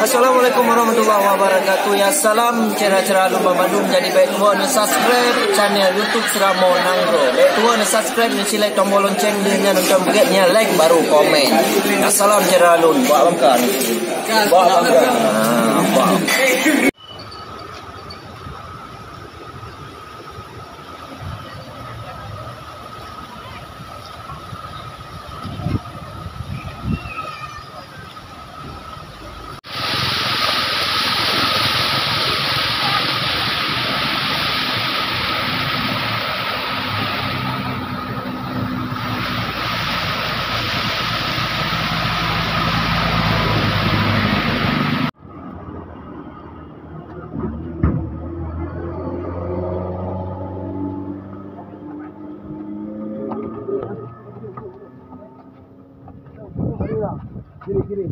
Assalamualaikum warahmatullahi wabarakatuh. Ya salam cerah-cerah lumba Bandung. Jadi baik tuan subscribe channel YouTube Seramo Nangro. Baik tuan subscribe dan sila tombol lonceng dengan untuk begitu like baru komen. Ya salam cerah lun. Buat bangkan. Buat bangkan. Kiri.